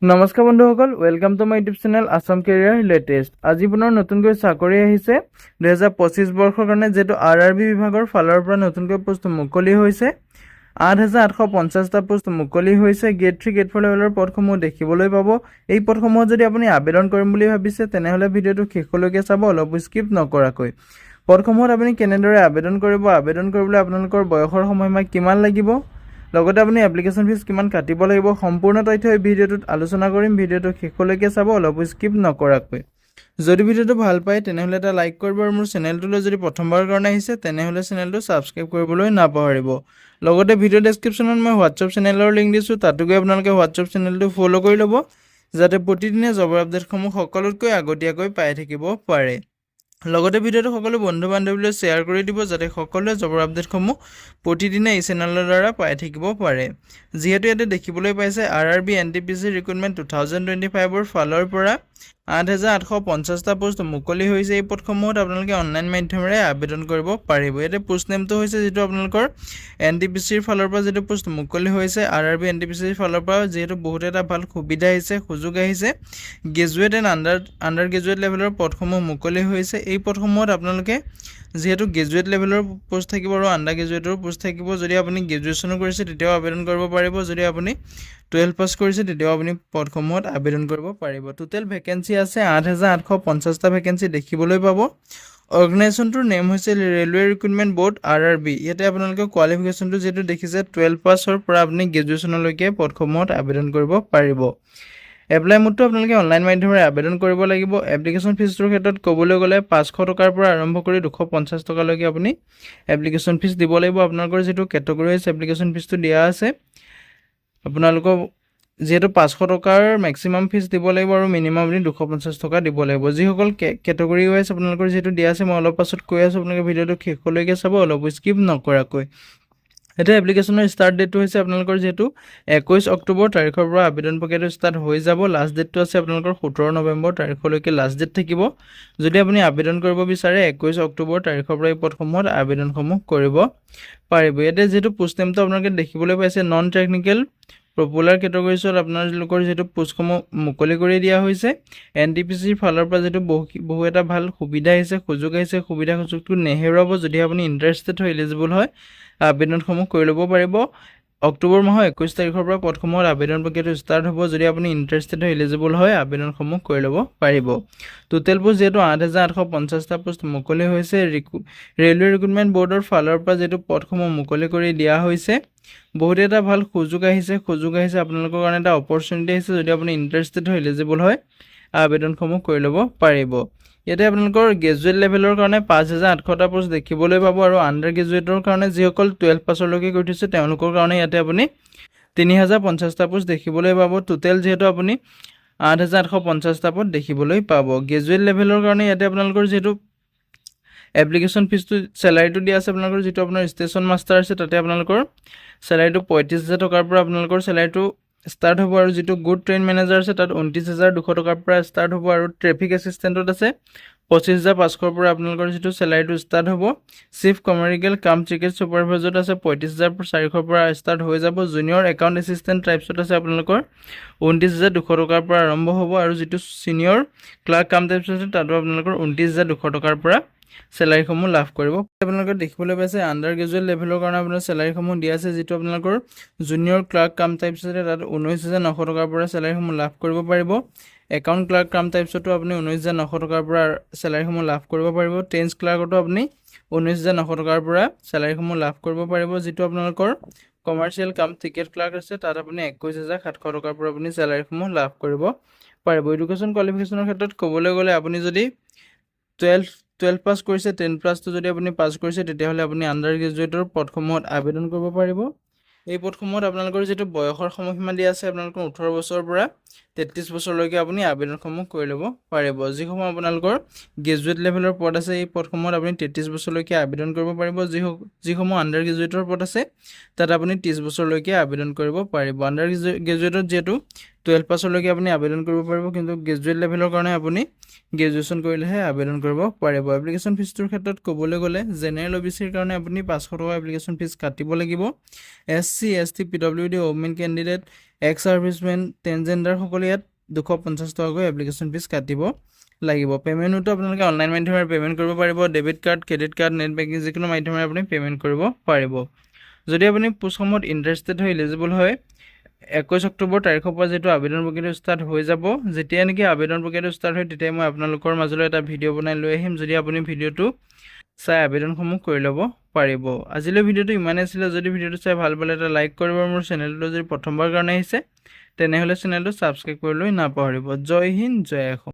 নমস্কাৰ বন্ধুসকল, welcome to my YouTube channel Assam career latest. আজি পুনৰ নতুনকৈ চাকৰি আহিছে 2025 বৰ্ষৰ কাৰণে, যেটো আৰআৰবি বিভাগৰ ফালৰ পৰা নতুনকৈ পোষ্ট মুকলি হৈছে। 8850টা পোষ্ট মুকলি হৈছে। গ্ৰেড 3 গ্ৰেড 4 লেভেলৰ পদসমূহ দেখিবলৈ পাব। এই পদসমূহ যদি আপুনি আবেদন কৰিম বুলি ভাবিছে তেনেহলে ভিডিওটো শেষলৈকে চাব, অলপ স্কিপ নকৰাকৈ। পদসমূহত আপুনি কেনেদৰে আবেদন কৰিব, আবেদন কৰিবলৈ আপোনালোকৰ বয়সৰ সময়সীমা কিমান লাগিব, লগতে আপুনি এপ্লিকেশ্যন ফিজ কিমান কাটিব লাগিব, সম্পূৰ্ণ তথ্য এই ভিডিওটোত আলোচনা কৰিম। ভিডিওটো শেষলৈকে চাব, অলপ স্কিপ নকৰাকৈ। যদি ভিডিওটো ভাল পায় তেনেহলে এটা লাইক কৰিব আৰু মোৰ চেনেলটোলৈ যদি প্ৰথমবাৰৰ কাৰণে আহিছে তেনেহলে চেনেলটো সাবস্ক্ৰাইব কৰিবলৈ নাপাহৰিব। লগতে ভিডিও ডেসক্ৰিপচনত মই হোৱাটছআপ চেনেলৰ লিংক দিছো, তাতো গৈ আপোনালোকে হোৱাটছআপ চেনেলটো ফলো কৰি ল'ব, যাতে প্ৰতিদিনে জবৰ আপডেটসমূহ সকলোতকৈ আগতীয়াকৈ পাই থাকিব পাৰে। লগতে ভিডিওটো সকলো বন্ধু বান্ধৱীলৈ শ্বেয়াৰ কৰি দিব, যাতে সকলোৱে জবৰ আপডেটসমূহ প্ৰতিদিনে এই চেনেলৰ দ্বাৰা পাই থাকিব পাৰে। যিহেতু ইয়াতে দেখিবলৈ পাইছে আৰআৰবি এনটিপিচি ৰিক্ৰুটমেণ্ট 2025ৰ ফালৰ পৰা 8850টা পোষ্ট মুকলি হৈছে। এই পদসমূহত আপোনালোকে অনলাইন মাধ্যমেৰে আবেদন কৰিব পাৰিব। ইয়াতে পোষ্ট নেমটো হৈছে যেটো আপোনালোকৰ এনটিপিচিৰ ফালৰ পৰা যেটো পোষ্ট মুকলি হৈছে, আৰআৰবি এনটিপিচিৰ ফালৰ পৰা যেহেতু বহুত এটা ভাল সুবিধা আহিছে, সুযোগ আহিছে। গ্ৰেজুৱেট এণ্ড আণ্ডাৰ গ্ৰেজুৱেট লেভেলৰ পদসমূহ মুকলি হৈছে। এই পদসমূহত আপোনালোকে যেহেতু গ্ৰেজুৱেট লেভেলৰ পোষ্ট থাকিব আৰু আণ্ডাৰ গ্ৰেজুৱেটৰ পোষ্ট থাকিব। যদি আপুনি গ্ৰেজুৱেশ্যনো কৰিছে তেতিয়াও আবেদন কৰিব পাৰিব, যদি আপুনি 12 পাছ কৰিছে তেতিয়াও আপুনি পদসমূহত আবেদন কৰিব পাৰিব। টোটেল ভেকেঞ্চি আছে 8850টা ভেকেঞ্চি দেখিবলৈ পাব। অৰ্গেনাইজেশ্যনটোৰ নেম হৈছে ৰেলৱে ৰিক্ৰুটমেণ্ট বৰ্ড আৰআৰবি। ইয়াতে আপোনালোকে কোৱালিফিকেশ্যনটো যেটো দেখিছে 12 পাছৰ পৰা আপুনি গ্ৰেজুৱেশ্যনলৈকে পদসমূহত আবেদন কৰিব পাৰিব। এপ্লাই মোডটো আপোনালোকে অনলাইন মাধ্যমেৰে আবেদন কৰিব লাগিব। এপ্লিকেশ্যন ফিজটোৰ ক্ষেত্ৰত ক'বলৈ গ'লে 500 টকাৰ পৰা আৰম্ভ কৰি 250 টকালৈকে আপুনি এপ্লিকেশ্যন ফিজ দিব লাগিব। আপোনালোকৰ যেটো কেটেগৰী আছে এপ্লিকেশ্যন ফিজটো দিয়া আছে। আপোনালোকৰ যেহেতু 500 টকাৰ ম্যাক্সিমাম ফিজ দিব লাগিব আৰু মিনিমাম আপুনি 250 টকা দিব লাগিব। যিসকল কেটেগৰী ৱাইজ আপোনালোকৰ যেটো দিয়া আছে মই অলপ পাছত কৈ আছো, আপোনালোকে ভিডিওটো শেষলৈকে চাব, অলপ স্কিপ নকৰাকৈ। এটা এপ্লিকেশ্যনৰ ষ্টাৰ্ট ডেটটো হৈছে আপোনালোকৰ যেটো 21 অক্টোবৰ তাৰিখৰ পৰা আবেদন প্ৰক্ৰিয়াটো ষ্টাৰ্ট হৈ যাব। লাষ্ট ডেটটো আছে আপোনালোকৰ 17 নৱেম্বৰ তাৰিখলৈকে লাষ্ট ডেট থাকিব। যদি আপুনি আবেদন কৰিব বিচাৰে 21 অক্টোবৰ তাৰিখৰ পৰা এই পদসমূহত আবেদনসমূহ কৰিব পাৰিব। ইয়াতে যেটো পোষ্ট নেমটো আপোনালোকে দেখিবলৈ পাইছে নন টেকনিক্যাল পপুলাৰ কেটেগৰীছত আপোনালোকৰ যেটো পোষ্টসমূহ মুকলি কৰি দিয়া হৈছে। এনটিপিচিৰ ফালৰ পৰা যেটো বহু এটা ভাল সুবিধা আহিছে, সুযোগ আহিছে। সুযোগটো নেহেৰুৱাব। যদি আপুনি ইন্টাৰেষ্টেড হয়, এলিজিবল হয়, আবেদনসমূহ কৰি ল'ব পাৰিব। অক্টোবৰ মাহৰ 21 তাৰিখৰ পৰা পদসমূহত আবেদন প্ৰক্ৰিয়াটো ষ্টাৰ্ট হ'ব। যদি আপুনি ইন্টাৰেষ্টেড হয়, এলিজিবল হয়, আবেদনসমূহ কৰি ল'ব পাৰিব। টোটেল পোষ্ট যেটো 8850টা পোষ্ট মুকলি হৈছে। ৰেলৱে ৰিক্ৰুটমেণ্ট বৰ্ডৰ ফালৰ পৰা যেটো পদসমূহ মুকলি কৰি দিয়া হৈছে, বহুত এটা ভাল সুযোগ আহিছে আপোনালোকৰ কাৰণে এটা অপৰচুনিটি আহিছে। যদি আপুনি ইন্টাৰেষ্টেড হয়, এলিজিবল হয়, আবেদনসমূহ কৰি ল'ব পাৰিব। ইয়াতে আপোনালোকৰ গ্ৰেজুৱেট লেভেলৰ কাৰণে 5800টা পোষ্ট দেখিবলৈ পাব আৰু আণ্ডাৰ গ্ৰেজুৱেটৰ কাৰণে যিসকল 12 পাছলৈকে কৰি থৈছে তেওঁলোকৰ কাৰণে ইয়াতে আপুনি 3050টা পোষ্ট দেখিবলৈ পাব। টোটেল যেহেতু আপুনি 8850টা পোষ্ট দেখিবলৈ পাব। গ্ৰেজুৱেট লেভেলৰ কাৰণে ইয়াতে আপোনালোকৰ যেটো এপ্লিকেশ্যন ফিজটো স্যালাৰিটো দিয়া আছে, আপোনালোকৰ যেটো আপোনাৰ ষ্টেচন মাষ্টাৰ আছে তাতে আপোনালোকৰ স্যালাৰিটো 35000 টকাৰ পৰা আপোনালোকৰ স্যালাৰিটো ষ্টাৰ্ট হ'ব আৰু যেটো গুড ট্ৰেইন মেনেজাৰ আছে তাত 29200 টকাৰ পৰা ষ্টাৰ্ট হ'ব আৰু ট্ৰেফিক এসিস্ট্যান্টত আছে 25500 পৰা আপোনালোকৰ যেটো স্যালাৰিটো ষ্টাৰ্ট হ'ব। চিফ কমাৰ্চিয়েল কাম টিকেট সুপাৰভাইজাৰত আছে 35400 পৰা ষ্টাৰ্ট হৈ যাব। জুনিয়ৰ একাউন্ট এসিস্ট্যান্ট টাইপছত আছে আপোনালোকৰ 29200 টকাৰ পৰা আৰম্ভ হ'ব আৰু যেটো সিনিয়ৰ ক্লাৰ্ক কাম টাইপছত আছে তাতো আপোনালোকৰ 29200 টকাৰ পৰা স্যালাৰিসমূহ লাভ কৰিব। আপোনালোকে দেখিবলৈ পাইছে আণ্ডাৰ গ্ৰেজুৱেট লেভেলৰ কাৰণে আপোনাৰ স্যালাৰিসমূহ দিয়া আছে, যেটো আপোনালোকৰ জুনিয়ৰ ক্লাৰ্ক কাম টাইপছত আছে তাত 19900 টকাৰ পৰা স্যালাৰিসমূহ লাভ কৰিব পাৰিব। একাউন্ট ক্লাৰ্ক কাম টাইপছতো আপুনি 19900 টকাৰ পৰা স্যালাৰিসমূহ লাভ কৰিব পাৰিব। টেন্স ক্লাৰ্কতো আপুনি 19900 টকাৰ পৰা স্যালাৰিসমূহ লাভ কৰিব পাৰিব। যেটো আপোনালোকৰ কমাৰ্চিয়েল কাম টিকেট ক্লাৰ্ক আছে তাত আপুনি 21700 টকাৰ পৰা আপুনি স্যালাৰিসমূহ লাভ কৰিব পাৰিব। এডুকেশ্যন কোৱালিফিকেশ্যনৰ ক্ষেত্ৰত ক'বলৈ গ'লে আপুনি যদি 12 পাছ কৰিছে, 10 প্লাছটো যদি আপুনি পাছ কৰিছে তেতিয়াহ'লে আপুনি আণ্ডাৰ গ্ৰেজুৱেটৰ পদসমূহত আবেদন কৰিব পাৰিব। এই পদসমূহত আপোনালোকৰ যেটো বয়সৰ সময়সীমা দিয়া আছে আপোনালোকৰ 18 বছৰৰ পৰা 33 বছৰলৈকে আপুনি আবেদনসমূহ কৰি ল'ব পাৰিব। যিসমূহ আপোনালোকৰ গ্ৰেজুৱেট লেভেলৰ পদ আছে এই পদসমূহত আপুনি 33 বছৰলৈকে আবেদন কৰিব পাৰিব। যিসমূহ আণ্ডাৰ গ্ৰেজুৱেটৰ পদ আছে তাত আপুনি 30 বছৰলৈকে আবেদন কৰিব পাৰিব। আণ্ডাৰ গ্ৰেজুৱেটত যেটো 12 পাছলৈকে আপুনি আবেদন কৰিব পাৰিব, কিন্তু গ্ৰেজুৱেট লেভেলৰ কাৰণে আপুনি গ্ৰেজুৱেশ্যন কৰিলেহে আবেদন কৰিব পাৰিব। এপ্লিকেশ্যন ফিজটোৰ ক্ষেত্ৰত ক'বলৈ গ'লে জেনেৰেল অবিচিৰ কাৰণে আপুনি 500 টকা এপ্লিকেশ্যন ফিজ কাটিব লাগিব। SC ST PWD women candidate ex servicemen ট্ৰেন্সজেণ্ডাৰসকলে ইয়াত 250 টকাকৈ এপ্লিকেশ্যন ফিজ কাটিব লাগিব। পে'মেণ্টটো আপোনালোকে অনলাইন মাধ্যমেৰে পে'মেণ্ট কৰিব পাৰিব। Debit card, credit card, net banking যিকোনো মাধ্যমেৰে আপুনি পে'মেণ্ট কৰিব পাৰিব। যদি আপুনি পোষ্টসমূহত ইণ্টাৰেষ্টেড হৈ এলিজিবল হয়, 21 অক্টোবৰ তাৰিখৰ পৰা যিটো আবেদন প্ৰক্ৰিয়াটো ষ্টাৰ্ট হৈ যাব, যেতিয়া নেকি আবেদন প্ৰক্ৰিয়াটো ষ্টাৰ্ট হয় তেতিয়া মই আপোনালোকৰ মাজলৈ এটা ভিডিঅ' বনাই লৈ আহিম, যদি আপুনি ভিডিঅ'টো চাই আবেদনসমূহ কৰি ল'ব পাৰিব। আজিলৈ ভিডিঅ'টো ইমানেই আছিলে। যদি ভিডিঅ'টো চাই ভাল পালে এটা লাইক কৰিব। মোৰ চেনেলটো যদি প্ৰথমবাৰ কাৰণে আহিছে তেনেহ'লে চেনেলটো ছাবস্ক্ৰাইব কৰিবলৈ নাপাহৰিব। জয় হিন্দ, জয় অসম।